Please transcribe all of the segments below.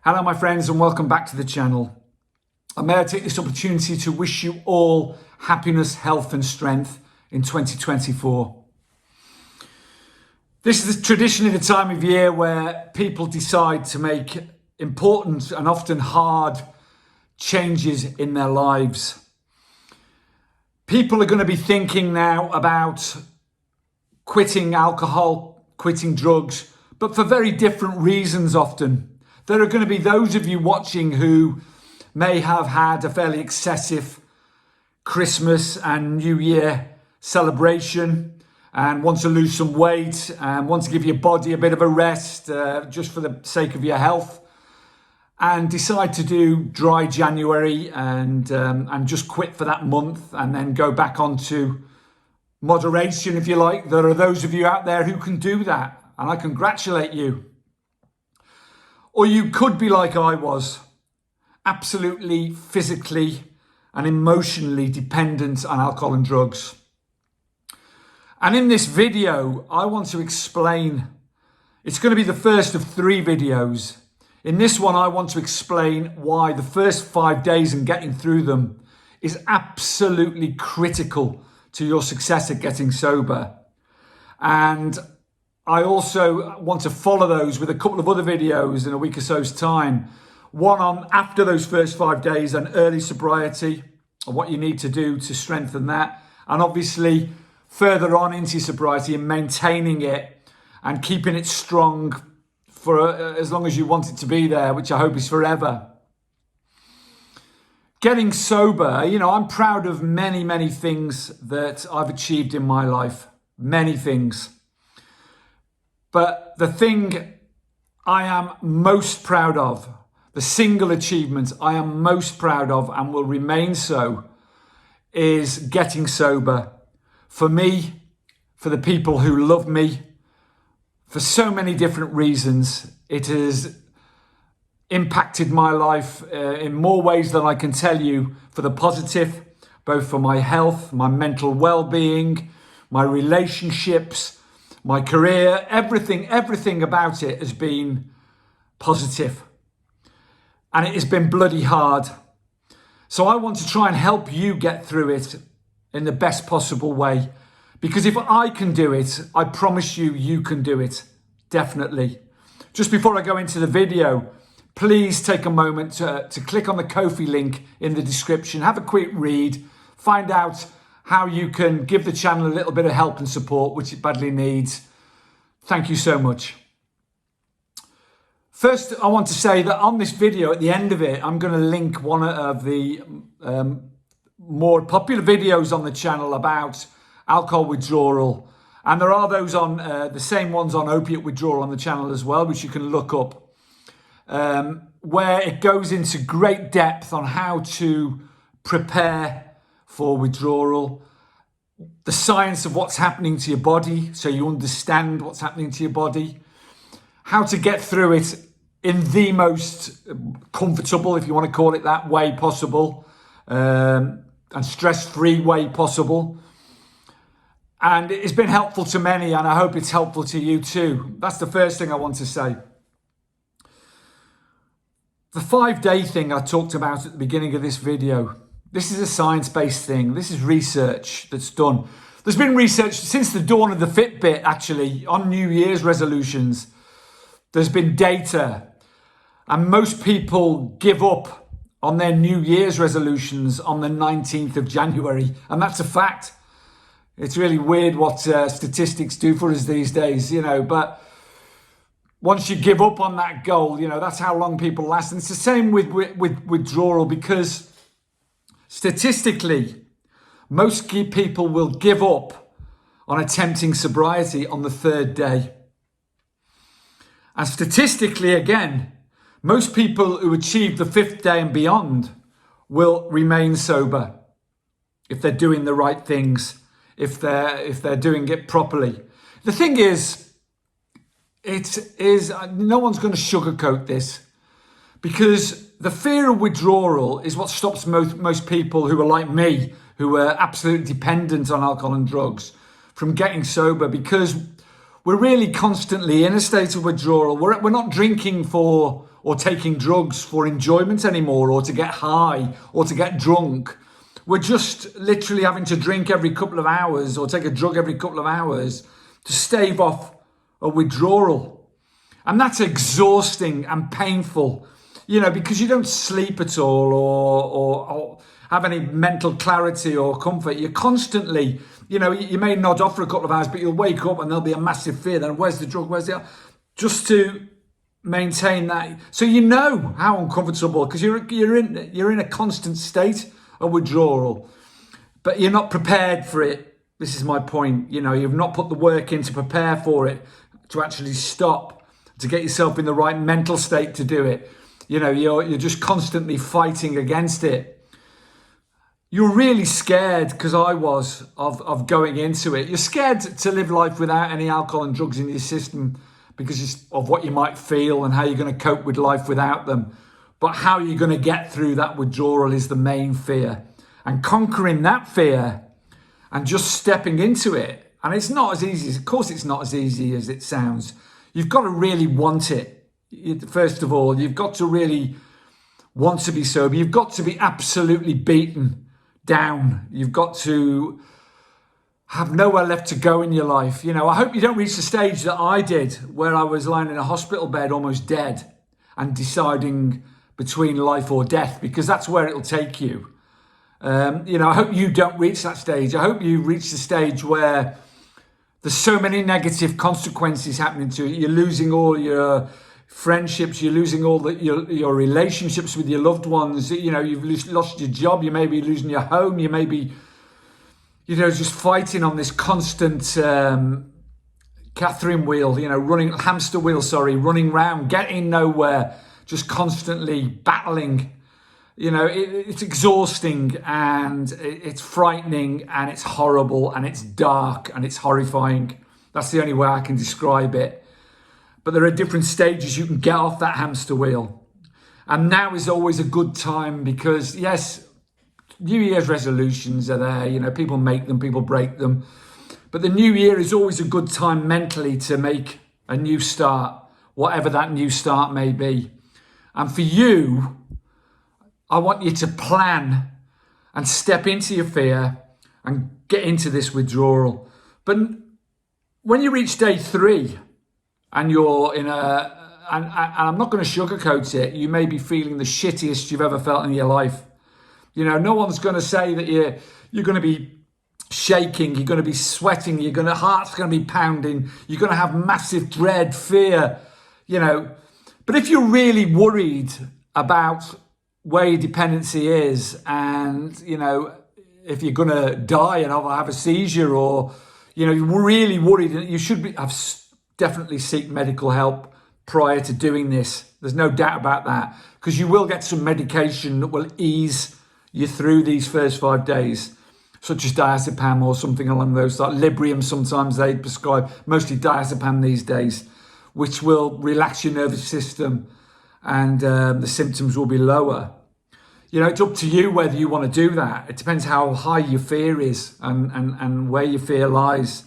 Hello my friends and welcome back to the channel. May I take this opportunity to wish you all happiness, health and strength in 2024. This is traditionally the time of year where people decide to make important and often hard changes in their lives. People are going to be thinking now about quitting alcohol, quitting drugs, but for very different reasons often. There are going to be those of you watching who may have had a fairly excessive Christmas and New Year celebration and want to lose some weight and want to give your body a bit of a rest just for the sake of your health, and decide to do dry January and just quit for that month and then go back onto moderation, if you like. There are those of you out there who can do that, and I congratulate you. Or you could be like I was, absolutely physically and emotionally dependent on alcohol and drugs. And in this video, I want to explain, it's going to be the first of 3 videos. In this one, I want to explain why the first 5 days and getting through them is absolutely critical to your success at getting sober. And I also want to follow those with a couple of other videos in a week or so's time. One on after those first 5 days and early sobriety and what you need to do to strengthen that. And obviously further on into sobriety and maintaining it and keeping it strong for as long as you want it to be there, which I hope is forever. Getting sober, I'm proud of many things that I've achieved in my life. Many things. But the thing I am most proud of, the single achievement I am most proud of and will remain so, is getting sober. For me, for the people who love me, for so many different reasons. It has impacted my life in more ways than I can tell you, for the positive, both for my health, my mental well-being, my relationships, my career, everything about it has been positive. And it has been bloody hard. So I want to try and help you get through it in the best possible way. Because if I can do it, I promise you, you can do it. Definitely. Just before I go into the video, please take a moment to click on the Ko-fi link in the description. Have a quick read. Find out how you can give the channel a little bit of help and support, which it badly needs. Thank you so much. First, I want to say that on this video, at the end of it, I'm going to link one of the more popular videos on the channel about alcohol withdrawal. And there are those on the same ones on opiate withdrawal on the channel as well, which you can look up, where it goes into great depth on how to prepare for withdrawal, the science of what's happening to your body so you understand what's happening to your body, how to get through it in the most comfortable, if you want to call it that, way possible, and stress-free way possible. And it's been helpful to many, and I hope it's helpful to you too. That's the first thing I want to say. The 5-day thing I talked about at the beginning of this video, this is a science-based thing. This is research that's done. There's been research since the dawn of the Fitbit, actually, on New Year's resolutions. There's been data, and most people give up on their New Year's resolutions on the 19th of January, and that's a fact. It's really weird what statistics do for us these days, but once you give up on that goal, that's how long people last. And it's the same with withdrawal, because statistically, most people will give up on attempting sobriety on the 3rd day. And statistically, again, most people who achieve the 5th day and beyond will remain sober if they're doing the right things, if they're doing it properly. The thing is, no one's going to sugarcoat this, because the fear of withdrawal is what stops most people who are like me, who are absolutely dependent on alcohol and drugs, from getting sober, because we're really constantly in a state of withdrawal. We're not drinking for or taking drugs for enjoyment anymore, or to get high, or to get drunk. We're just literally having to drink every couple of hours or take a drug every couple of hours to stave off a withdrawal. And that's exhausting and painful, because you don't sleep at all or have any mental clarity or comfort. You're constantly, you may nod off for a couple of hours, but you'll wake up and there'll be a massive fear. Then where's the drug? Just to maintain that. So how uncomfortable, because you're in a constant state of withdrawal, but you're not prepared for it. This is my point. You've not put the work in to prepare for it, to actually stop, to get yourself in the right mental state to do it. You're just constantly fighting against it. You're really scared, because I was, of going into it. You're scared to live life without any alcohol and drugs in your system because of what you might feel and how you're going to cope with life without them. But how you're going to get through that withdrawal is the main fear. And conquering that fear and just stepping into it. And it's not as easy. Of course, it's not as easy as it sounds. You've got to really want it. First of all, you've got to really want to be sober. You've got to be absolutely beaten down. You've got to have nowhere left to go in your life. I hope you don't reach the stage that I did, where I was lying in a hospital bed almost dead and deciding between life or death, because that's where it'll take you. I hope you don't reach that stage. I hope you reach the stage where there's so many negative consequences happening to you. You're losing all your friendships. You're losing all your relationships with your loved ones. You've lost your job. You may be losing your home. You may be, just fighting on this constant Catherine wheel, hamster wheel, running round, getting nowhere, just constantly battling. It's exhausting, and it's frightening, and it's horrible, and it's dark, and it's horrifying. That's the only way I can describe it. But there are different stages you can get off that hamster wheel. And now is always a good time, because yes, New Year's resolutions are there. People make them, people break them. But the new year is always a good time mentally to make a new start, whatever that new start may be. And for you, I want you to plan and step into your fear and get into this withdrawal. But when you reach day 3 and you're in and I'm not going to sugarcoat it, you may be feeling the shittiest you've ever felt in your life. No one's going to say that you're going to be shaking, you're going to be sweating, heart's going to be pounding, you're going to have massive dread, fear, But if you're really worried about where your dependency is, and if you're going to die and have a seizure, or you're really worried, you should definitely seek medical help prior to doing this. There's no doubt about that, because you will get some medication that will ease you through these first 5 days, such as diazepam or something along those lines. Librium sometimes they prescribe, mostly diazepam these days, which will relax your nervous system, and the symptoms will be lower. It's up to you whether you want to do that. It depends how high your fear is and where your fear lies.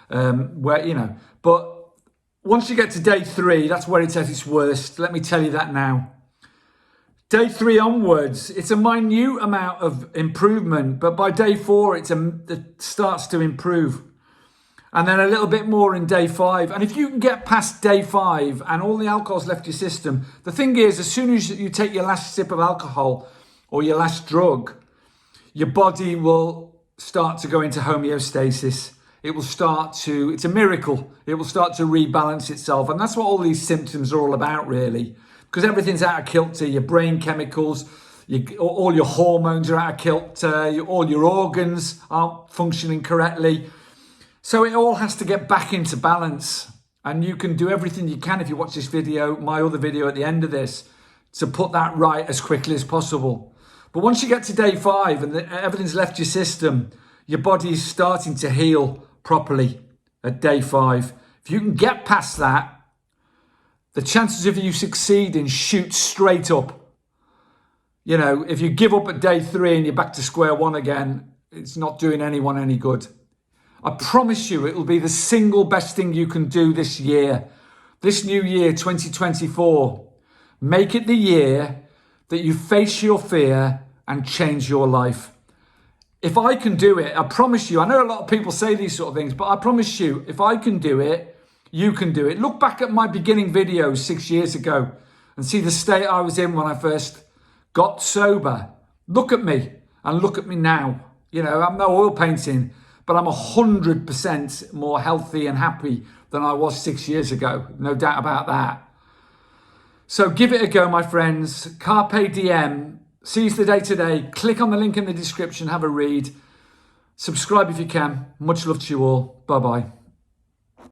But once you get to day 3, that's where it's at its worst. Let me tell you that now. Day 3 onwards, it's a minute amount of improvement, but by day 4, it starts to improve. And then a little bit more in day 5. And if you can get past day 5 and all the alcohol's left your system, the thing is, as soon as you take your last sip of alcohol or your last drug, your body will start to go into homeostasis. It's a miracle. It will start to rebalance itself. And that's what all these symptoms are all about, really. Because everything's out of kilter. Your brain chemicals, all your hormones are out of kilter. All your organs aren't functioning correctly. So it all has to get back into balance. And you can do everything you can if you watch this video, my other video at the end of this, to put that right as quickly as possible. But once you get to day 5 and everything's left your system, your body is starting to heal properly at day 5. If you can get past that, the chances of you succeeding shoot straight up. If you give up at day 3 and you're back to square one again, it's not doing anyone any good. I promise you it will be the single best thing you can do this year, this new year, 2024. Make it the year that you face your fear and change your life. If I can do it, I promise you, I know a lot of people say these sort of things, but I promise you, if I can do it, you can do it. Look back at my beginning videos 6 years ago and see the state I was in when I first got sober. Look at me and look at me now. You know, I'm no oil painting, but I'm 100% more healthy and happy than I was 6 years ago. No doubt about that. So give it a go, my friends. Carpe diem. Seize the day today. Click on the link in the description. Have a read. Subscribe if you can. Much love to you all. Bye-bye.